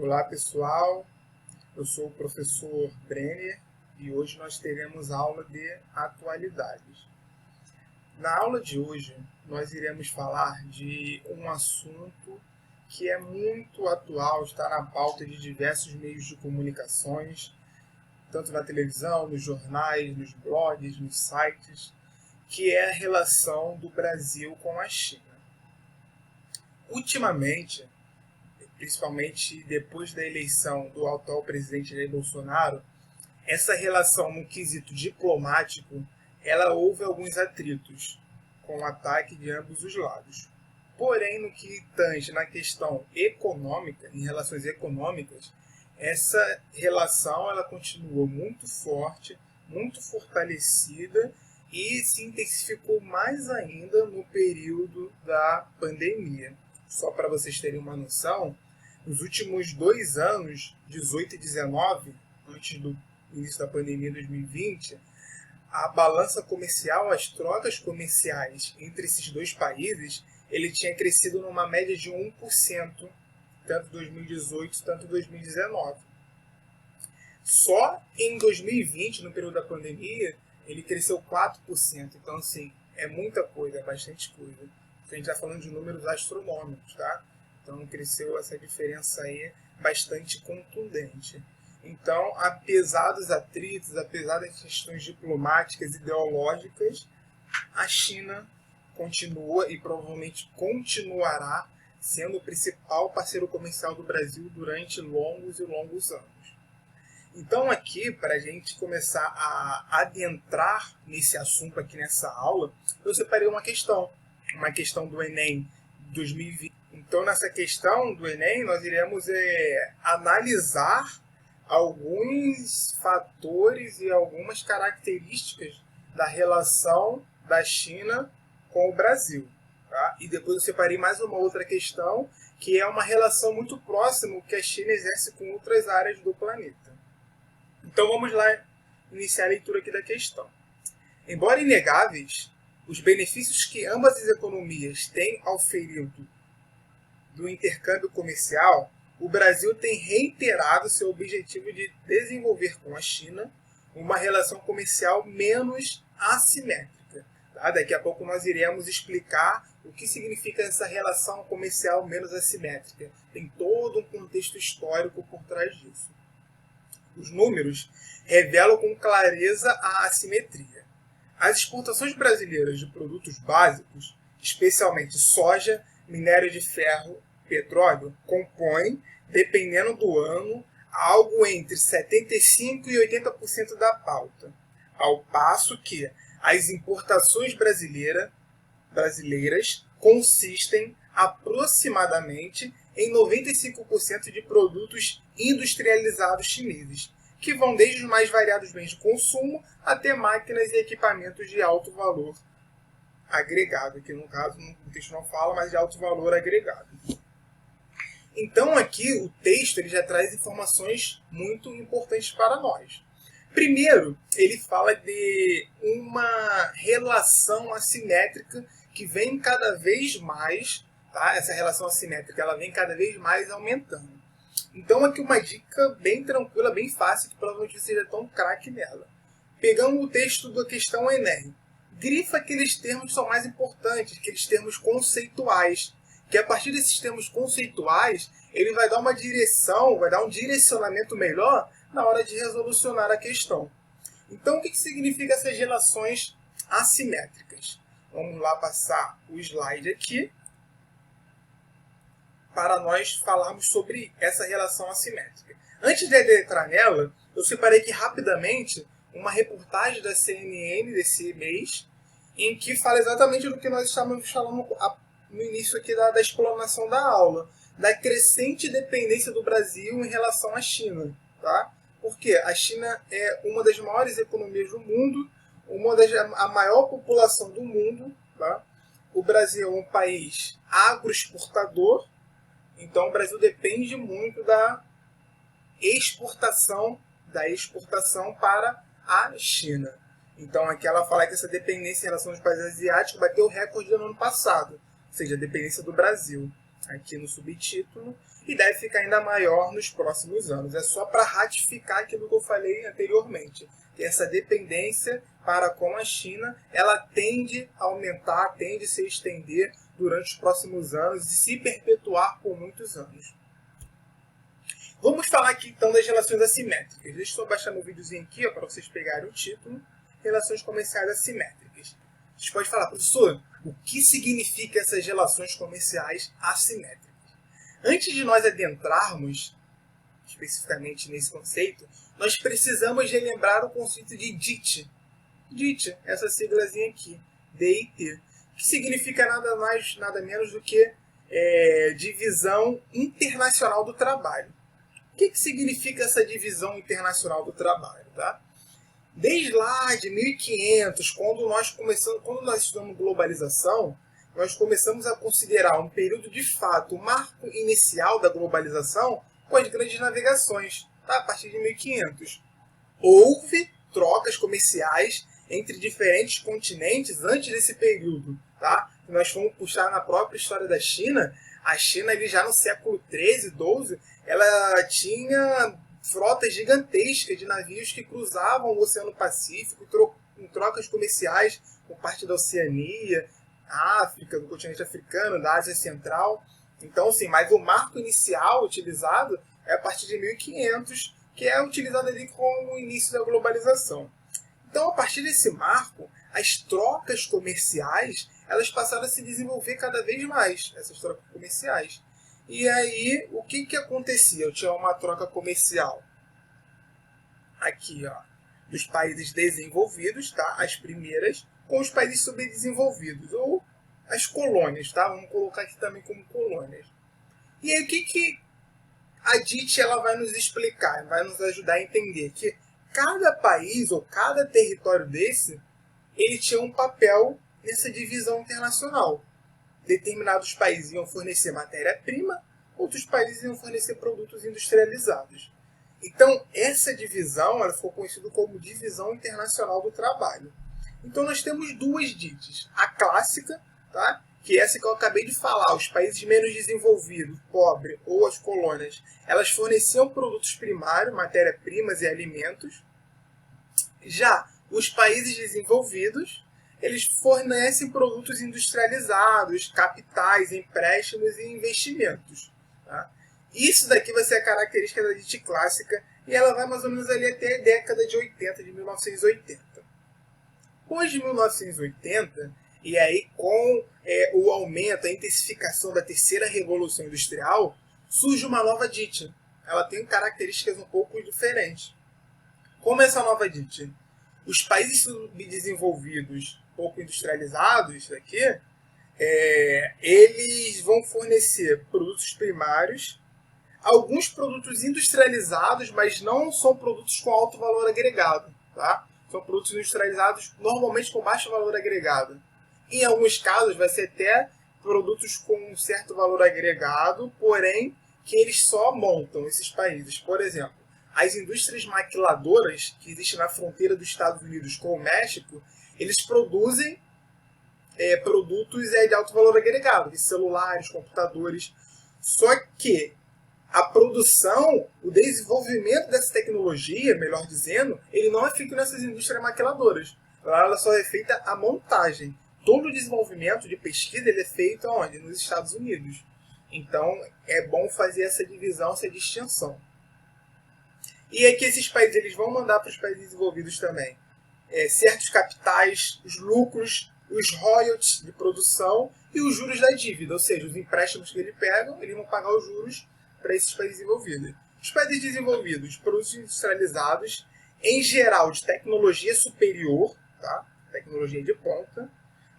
Olá pessoal, eu sou o professor Brenner e hoje nós teremos aula de atualidades. Na aula de hoje nós iremos falar de um assunto que é muito atual, está na pauta de diversos meios de comunicações, tanto na televisão, nos jornais, nos blogs, nos sites, que é a relação do Brasil com a China. Ultimamente, principalmente depois da eleição do atual presidente Jair Bolsonaro, essa relação no quesito diplomático, ela houve alguns atritos com o ataque de ambos os lados. Porém, no que tange na questão econômica, em relações econômicas, essa relação ela continua muito forte, muito fortalecida e se intensificou mais ainda no período da pandemia. Só para vocês terem uma noção, nos últimos 2 anos, 18 e 19, antes do início da pandemia em 2020, a balança comercial, as trocas comerciais entre esses dois países, ele tinha crescido numa média de 1%, tanto em 2018 quanto em 2019. Só em 2020, no período da pandemia, ele cresceu 4%. Então, assim, é muita coisa, é bastante coisa. A gente está falando de números astronômicos, tá? Então, cresceu essa diferença aí bastante contundente. Então, apesar dos atritos, apesar das questões diplomáticas, ideológicas, a China continua e provavelmente continuará sendo o principal parceiro comercial do Brasil durante longos e longos anos. Então, aqui, para a gente começar a adentrar nesse assunto aqui nessa aula, eu separei uma questão do Enem 2020. Então, nessa questão do Enem, nós iremos analisar alguns fatores e algumas características da relação da China com o Brasil. Tá? E depois eu separei mais uma outra questão, que é uma relação muito próxima que a China exerce com outras áreas do planeta. Então, vamos lá iniciar a leitura aqui da questão. Embora inegáveis, os benefícios que ambas as economias têm auferido do intercâmbio comercial, o Brasil tem reiterado seu objetivo de desenvolver com a China uma relação comercial menos assimétrica. Tá? Daqui a pouco nós iremos explicar o que significa essa relação comercial menos assimétrica. Tem todo um contexto histórico por trás disso. Os números revelam com clareza a assimetria. As exportações brasileiras de produtos básicos, especialmente soja, minério de ferro, petróleo, compõem, dependendo do ano, algo entre 75% e 80% da pauta, ao passo que as importações brasileiras consistem aproximadamente em 95% de produtos industrializados chineses, que vão desde os mais variados bens de consumo até máquinas e equipamentos de alto valor agregado, que no caso o texto não fala, mas de alto valor agregado. Então aqui o texto ele já traz informações muito importantes para nós. Primeiro, ele fala de uma relação assimétrica que vem cada vez mais, tá? Essa relação assimétrica ela vem cada vez mais aumentando. Então aqui uma dica bem tranquila, bem fácil, que provavelmente você já está um craque nela. Pegando o texto da questão Enem, grifa aqueles termos que são mais importantes, aqueles termos conceituais, que a partir desses termos conceituais, ele vai dar uma direção, vai dar um direcionamento melhor na hora de resolucionar a questão. Então, o que significa essas relações assimétricas? Vamos lá passar o slide aqui, para nós falarmos sobre essa relação assimétrica. Antes de entrar nela, eu separei aqui rapidamente uma reportagem da CNN desse mês, em que fala exatamente do que nós estávamos falando no início aqui da explanação da aula, da crescente dependência do Brasil em relação à China. Tá? Porque a China é uma das maiores economias do mundo, a maior população do mundo. Tá? O Brasil é um país agroexportador, então o Brasil depende muito da exportação para a China. Então aqui ela fala que essa dependência em relação aos países asiáticos bateu o recorde do ano passado, ou seja, a dependência do Brasil. aqui no subtítulo, e deve ficar ainda maior nos próximos anos. É só para ratificar aquilo que eu falei anteriormente, que essa dependência para com a China, ela tende a aumentar, tende a se estender durante os próximos anos e se perpetuar por muitos anos. Vamos falar aqui então das relações assimétricas. Deixa eu só baixar meu videozinho aqui para vocês pegarem o título. Relações comerciais assimétricas. Vocês podem falar, professor, o que significa essas relações comerciais assimétricas? Antes de nós adentrarmos especificamente nesse conceito, nós precisamos relembrar o conceito de DIT. DIT, essa siglazinha aqui, DIT, que significa nada mais, nada menos do que divisão internacional do trabalho. O que significa essa divisão internacional do trabalho? Tá? Desde lá de 1500, quando nós estudamos globalização, nós começamos a considerar um período de fato, o marco inicial da globalização, com as grandes navegações, tá? A partir de 1500. Houve trocas comerciais entre diferentes continentes antes desse período. Tá? Se nós formos puxar na própria história da China, a China ali, já no século XIII, XII, ela tinha frotas gigantescas de navios que cruzavam o Oceano Pacífico em trocas comerciais com parte da Oceania, África, do continente africano, da Ásia Central. Então, sim, mas o marco inicial utilizado é a partir de 1500, que é utilizado ali como o início da globalização. Então, a partir desse marco, as trocas comerciais elas passaram a se desenvolver cada vez mais, essas trocas comerciais. E aí, o que acontecia? Eu tinha uma troca comercial aqui, ó, dos países desenvolvidos, tá? As primeiras, com os países subdesenvolvidos, ou as colônias, tá? Vamos colocar aqui também como colônias. E aí, o que a DIT ela vai nos explicar, vai nos ajudar a entender que cada país ou cada território desse, ele tinha um papel nessa divisão internacional. Determinados países iam fornecer matéria-prima, outros países iam fornecer produtos industrializados. Então, essa divisão ela ficou conhecida como Divisão Internacional do Trabalho. Então, nós temos duas DITs. A clássica, tá? Que é essa que eu acabei de falar, os países menos desenvolvidos, pobres ou as colônias, elas forneciam produtos primários, matéria-primas e alimentos. Já os países desenvolvidos, eles fornecem produtos industrializados, capitais, empréstimos e investimentos. Tá? Isso daqui vai ser a característica da DIT clássica e ela vai mais ou menos ali até a década de 80, de 1980. Depois de 1980, e aí com o aumento, a intensificação da terceira revolução industrial, surge uma nova DIT. Ela tem características um pouco diferentes. Como é essa nova DIT? Os países subdesenvolvidos, pouco industrializados aqui, eles vão fornecer produtos primários, alguns produtos industrializados, mas não são produtos com alto valor agregado. Tá? São produtos industrializados normalmente com baixo valor agregado. Em alguns casos vai ser até produtos com um certo valor agregado, porém que eles só montam esses países. Por exemplo, as indústrias maquiladoras que existem na fronteira dos Estados Unidos com o México, eles produzem produtos de alto valor agregado, de celulares, computadores. Só que a produção, o desenvolvimento dessa tecnologia, melhor dizendo, ele não é feito nessas indústrias maquiladoras. Ela só é feita a montagem. Todo o desenvolvimento de pesquisa ele é feito onde? Nos Estados Unidos. Então, é bom fazer essa divisão, essa distinção. E é que esses países eles vão mandar para os países desenvolvidos também certos capitais, os lucros, os royalties de produção e os juros da dívida. Ou seja, os empréstimos que eles pegam, eles vão pagar os juros para esses países desenvolvidos. Os países desenvolvidos, produtos industrializados, em geral de tecnologia superior, tá? Tecnologia de ponta,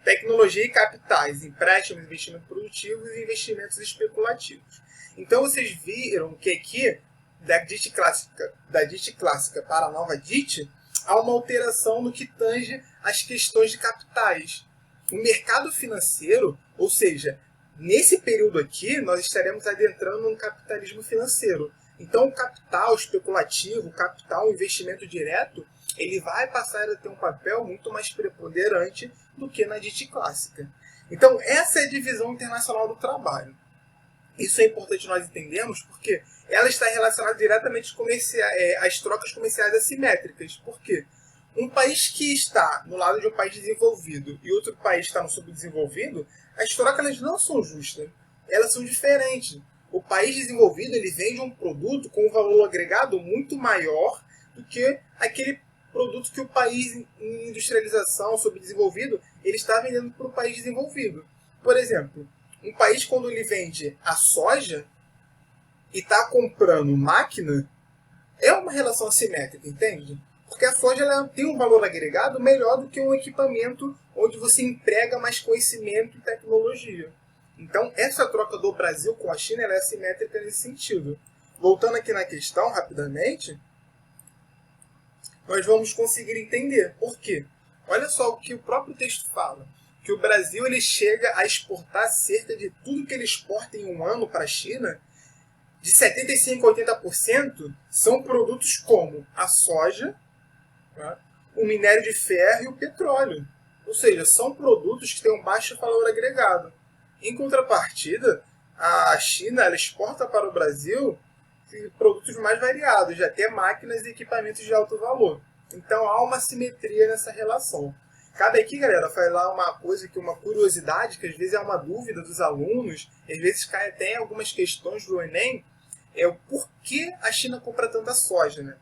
tecnologia e capitais, empréstimos, investimentos produtivos e investimentos especulativos. Então vocês viram que aqui, da DIT clássica para a nova DIT, há uma alteração no que tange as questões de capitais. O mercado financeiro, ou seja, nesse período aqui, nós estaremos adentrando no capitalismo financeiro. Então, o capital especulativo, o capital investimento direto, ele vai passar a ter um papel muito mais preponderante do que na DIT clássica. Então, essa é a divisão internacional do trabalho. Isso é importante nós entendermos porque ela está relacionada diretamente às trocas comerciais assimétricas. Por quê? Um país que está no lado de um país desenvolvido e outro país está no subdesenvolvido, as trocas elas não são justas. Elas são diferentes. O país desenvolvido ele vende um produto com um valor agregado muito maior do que aquele produto que o país em industrialização, subdesenvolvido, ele está vendendo para o país desenvolvido. Por exemplo, um país quando ele vende a soja e está comprando máquina, é uma relação assimétrica, entende? Porque a soja ela tem um valor agregado melhor do que um equipamento onde você emprega mais conhecimento e tecnologia. Então, essa troca do Brasil com a China ela é assimétrica nesse sentido. Voltando aqui na questão, rapidamente, nós vamos conseguir entender por quê. Olha só o que o próprio texto fala, que o Brasil ele chega a exportar cerca de tudo que ele exporta em um ano para a China, de 75% a 80% são produtos como a soja, tá? O minério de ferro e o petróleo. Ou seja, são produtos que têm um baixo valor agregado. Em contrapartida, a China ela exporta para o Brasil produtos mais variados, até máquinas e equipamentos de alto valor. Então há uma simetria nessa relação. Cabe aqui, galera, falar uma coisa que uma curiosidade, que às vezes é uma dúvida dos alunos, às vezes cai até em algumas questões do Enem, é o porquê a China compra tanta soja, né?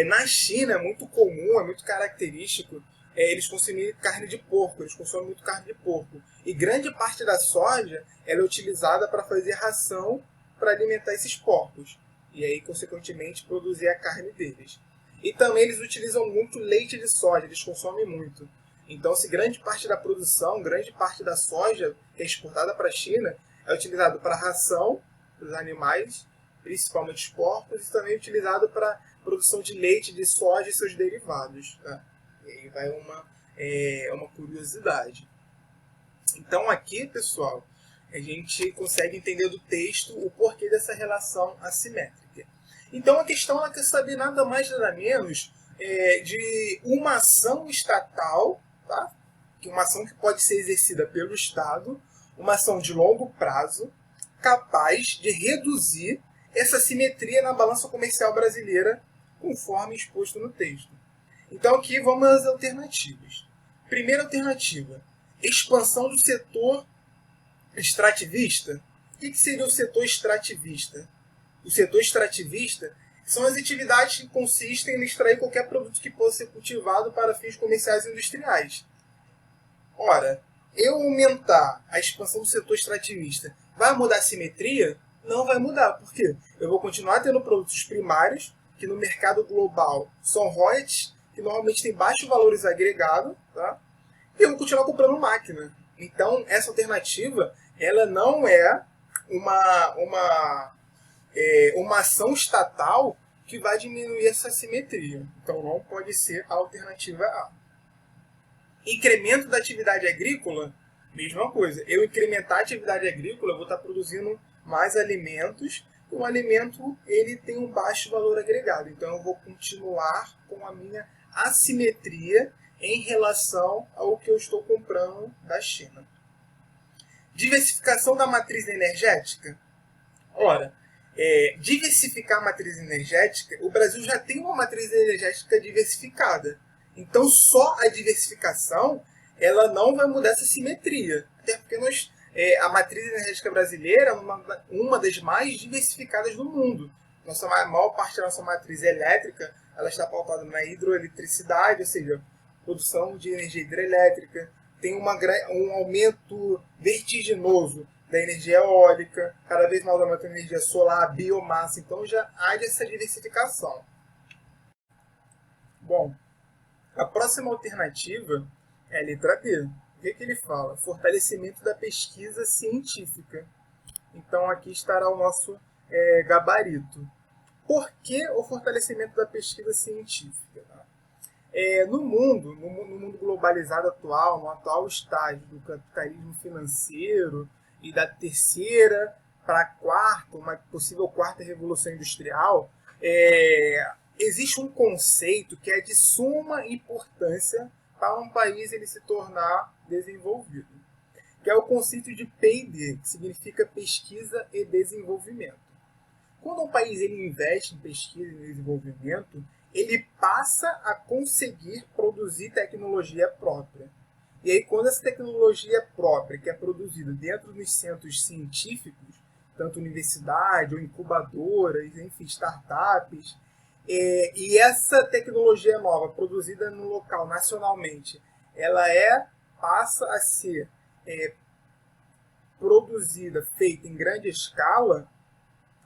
Na China é muito comum, é muito característico eles consumirem carne de porco, eles consomem muito carne de porco. E grande parte da soja ela é utilizada para fazer ração para alimentar esses porcos. E aí, consequentemente, produzir a carne deles. E também eles utilizam muito leite de soja, eles consomem muito. Então, se grande parte da produção, grande parte da soja que é exportada para a China é utilizado para ração dos animais, principalmente os porcos, e também utilizado para produção de leite, de soja e seus derivados. Tá? E aí vai uma curiosidade. Então aqui, pessoal, a gente consegue entender do texto o porquê dessa relação assimétrica. Então a questão ela quer saber nada mais nada menos de uma ação estatal, tá? Uma ação que pode ser exercida pelo Estado, uma ação de longo prazo, capaz de reduzir essa simetria na balança comercial brasileira, conforme exposto no texto. Então aqui vamos às alternativas. Primeira alternativa, expansão do setor extrativista. O que seria o setor extrativista? O setor extrativista são as atividades que consistem em extrair qualquer produto que possa ser cultivado para fins comerciais e industriais. Ora, eu aumentar a expansão do setor extrativista vai mudar a simetria? Não vai mudar. Por quê? Eu vou continuar tendo produtos primários, que no mercado global são royalties, que normalmente têm baixos valores agregados, tá? E eu vou continuar comprando máquina. Então, essa alternativa ela não é uma ação estatal que vai diminuir essa simetria. Então, não pode ser a alternativa A. Incremento da atividade agrícola, mesma coisa. Eu incrementar a atividade agrícola, eu vou estar produzindo mais alimentos. E o alimento ele tem um baixo valor agregado. Então, eu vou continuar com a minha assimetria em relação ao que eu estou comprando da China. Diversificação da matriz energética. Ora, diversificar a matriz energética, o Brasil já tem uma matriz energética diversificada. Então, só a diversificação ela não vai mudar essa simetria. Até porque a matriz energética brasileira é uma das mais diversificadas do mundo. A maior parte da nossa matriz elétrica ela está pautada na hidroeletricidade, ou seja, produção de energia hidrelétrica. Tem um aumento vertiginoso da energia eólica, cada vez mais aumenta a energia solar, biomassa. Então já há essa diversificação. Bom, a próxima alternativa é a letra D. O que ele fala? Fortalecimento da pesquisa científica. Então aqui estará o nosso gabarito. Por que o fortalecimento da pesquisa científica? No mundo globalizado atual, no atual estágio do capitalismo financeiro e da terceira para a quarta, uma possível quarta revolução industrial, existe um conceito que é de suma importância para um país ele se tornar desenvolvido. que é o conceito de P&D, que significa pesquisa e desenvolvimento. Quando um país ele investe em pesquisa e desenvolvimento, ele passa a conseguir produzir tecnologia própria. E aí, quando essa tecnologia própria, que é produzida dentro dos centros científicos, tanto universidade ou incubadoras, enfim, startups, e essa tecnologia nova produzida no local nacionalmente, ela passa a ser produzida, feita em grande escala,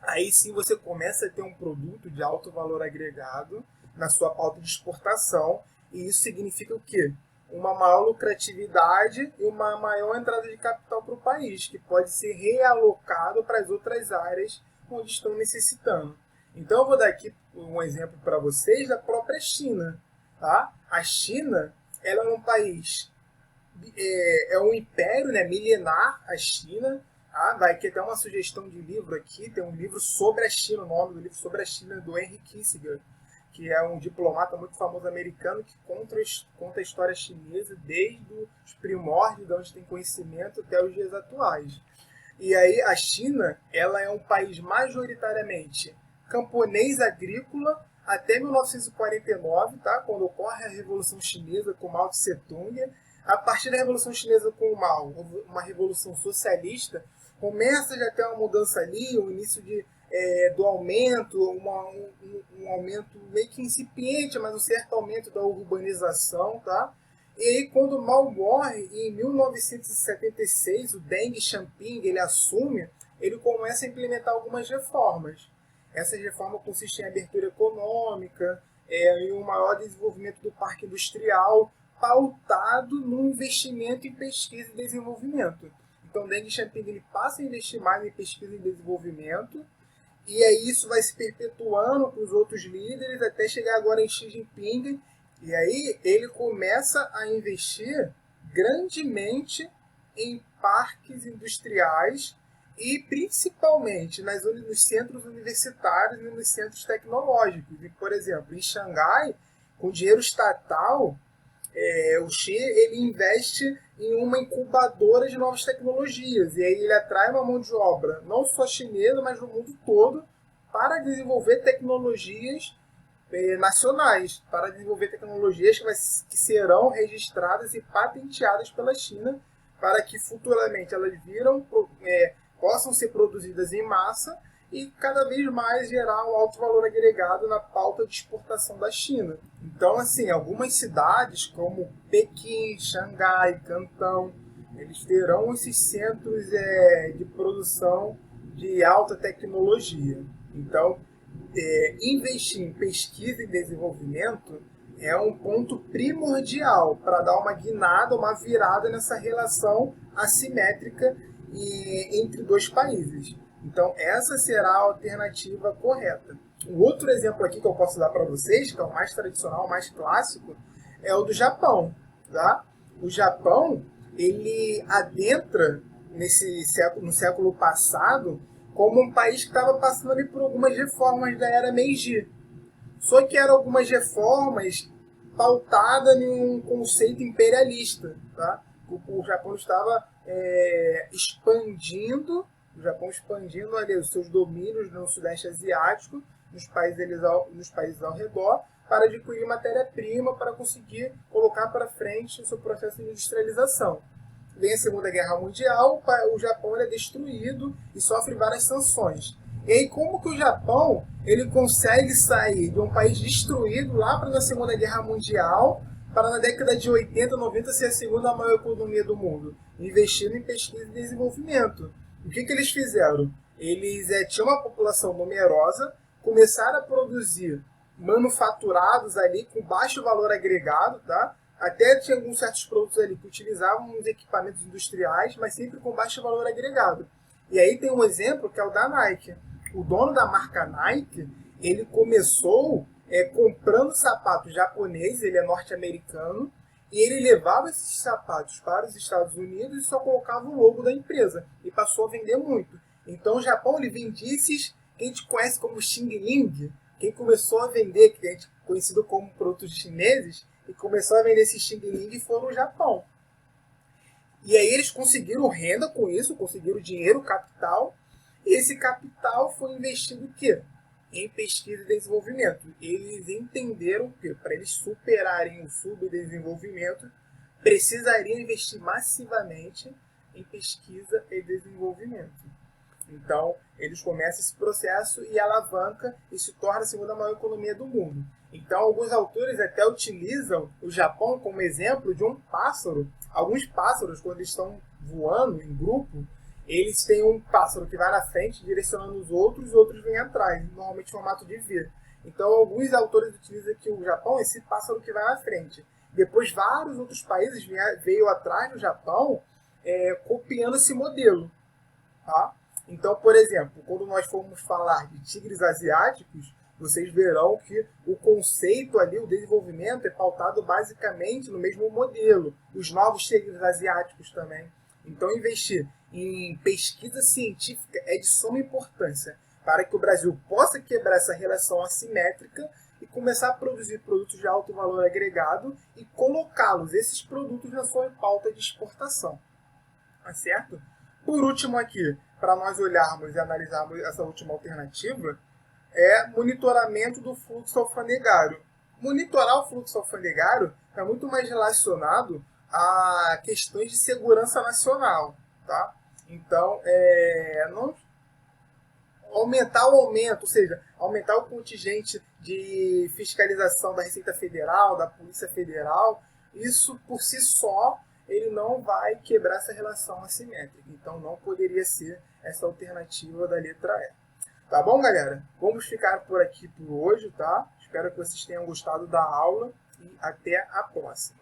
aí sim você começa a ter um produto de alto valor agregado na sua pauta de exportação, e isso significa o quê? Uma maior lucratividade e uma maior entrada de capital para o país, que pode ser realocado para as outras áreas onde estão necessitando. Então eu vou dar aqui um exemplo para vocês da própria China. Tá? A China ela é um país, é um império, né, milenar, a China. Vai aqui até uma sugestão de livro aqui, tem um livro sobre a China, o nome do livro sobre a China, do Henry Kissinger, que é um diplomata muito famoso americano que conta a história chinesa desde os primórdios, de onde tem conhecimento, até os dias atuais. E aí a China ela é um país majoritariamente camponês agrícola até 1949, tá? Quando ocorre a Revolução Chinesa com Mao Tse-tung. A partir da Revolução Chinesa com o Mao, uma revolução socialista, começa já a ter uma mudança ali, o início do aumento, um aumento meio que incipiente, mas um certo aumento da urbanização, tá? E aí, quando Mao morre, em 1976, o Deng Xiaoping ele assume, ele começa a implementar algumas reformas. Essas reformas consistem em abertura econômica, em um maior desenvolvimento do parque industrial, pautado no investimento em pesquisa e desenvolvimento. Então, Deng Xiaoping ele passa a investir mais em pesquisa e desenvolvimento, e aí isso vai se perpetuando com os outros líderes até chegar agora em Xi Jinping. E aí ele começa a investir grandemente em parques industriais e principalmente nos centros universitários e nos centros tecnológicos. E, por exemplo, em Xangai, com dinheiro estatal, o Xi ele investe em uma incubadora de novas tecnologias. E aí ele atrai uma mão de obra, não só chinesa, mas do mundo todo, para desenvolver tecnologias nacionais, para desenvolver tecnologias que serão registradas e patenteadas pela China, para que futuramente elas possam ser produzidas em massa e cada vez mais gerar um alto valor agregado na pauta de exportação da China. Então, assim, algumas cidades como Pequim, Xangai, Cantão, eles terão esses centros de produção de alta tecnologia. Então, investir em pesquisa e desenvolvimento é um ponto primordial para dar uma guinada, uma virada nessa relação assimétrica entre dois países. Então, essa será a alternativa correta. Um outro exemplo aqui que eu posso dar para vocês, que é o mais tradicional, o mais clássico, é o do Japão. Tá? O Japão, ele adentra no século passado como um país que estava passando ali por algumas reformas da era Meiji. Só que eram algumas reformas pautadas em um conceito imperialista. Tá? O Japão estava expandindo ali os seus domínios no Sudeste Asiático, nos países ao redor, para adquirir matéria-prima para conseguir colocar para frente o seu processo de industrialização. Vem a Segunda Guerra Mundial, o Japão é destruído e sofre várias sanções. E aí, como que o Japão ele consegue sair de um país destruído lá para a Segunda Guerra Mundial, para na década de 80, 90 ser a segunda maior economia do mundo? Investindo em pesquisa e desenvolvimento. O que eles fizeram? Eles tinham uma população numerosa, começaram a produzir manufaturados ali com baixo valor agregado, tá? Até tinha alguns certos produtos ali que utilizavam uns equipamentos industriais, mas sempre com baixo valor agregado. E aí tem um exemplo que é o da Nike. O dono da marca Nike, ele começou comprando sapatos japoneses, ele é norte-americano, e ele levava esses sapatos para os Estados Unidos e só colocava o logo da empresa. E passou a vender muito. Então o Japão ele vendia esses que a gente conhece como Xing Ling. Quem começou a vender, que a gente conhecido como produtos chineses, e começou a vender esse Xing Ling foram o Japão. E aí eles conseguiram renda com isso, conseguiram dinheiro, capital, e esse capital foi investido o quê? Em pesquisa e desenvolvimento. Eles entenderam que para eles superarem o subdesenvolvimento, precisariam investir massivamente em pesquisa e desenvolvimento. Então, eles começam esse processo e alavanca e se torna a segunda maior economia do mundo. Então, alguns autores até utilizam o Japão como exemplo de um pássaro. Alguns pássaros, quando eles estão voando em grupo, eles têm um pássaro que vai na frente direcionando os outros vêm atrás, normalmente em formato de V. Então, alguns autores utilizam aqui o Japão, esse pássaro que vai na frente. Depois, vários outros países veio atrás do Japão copiando esse modelo. Tá? Então, por exemplo, quando nós formos falar de tigres asiáticos, vocês verão que o conceito ali, o desenvolvimento, é pautado basicamente no mesmo modelo. Os novos tigres asiáticos também. Então, investir em pesquisa científica é de suma importância para que o Brasil possa quebrar essa relação assimétrica e começar a produzir produtos de alto valor agregado e colocá-los, esses produtos, na sua pauta de exportação. Tá certo? Por último aqui, para nós olharmos e analisarmos essa última alternativa, é monitoramento do fluxo alfandegário. Monitorar o fluxo alfandegário é muito mais relacionado a questões de segurança nacional. Tá? Então, não aumentar o aumento, ou seja, aumentar o contingente de fiscalização da Receita Federal, da Polícia Federal, isso por si só ele não vai quebrar essa relação assimétrica. Então não poderia ser essa alternativa da letra E. Tá bom, galera? Vamos ficar por aqui por hoje, tá? Espero que vocês tenham gostado da aula e até a próxima.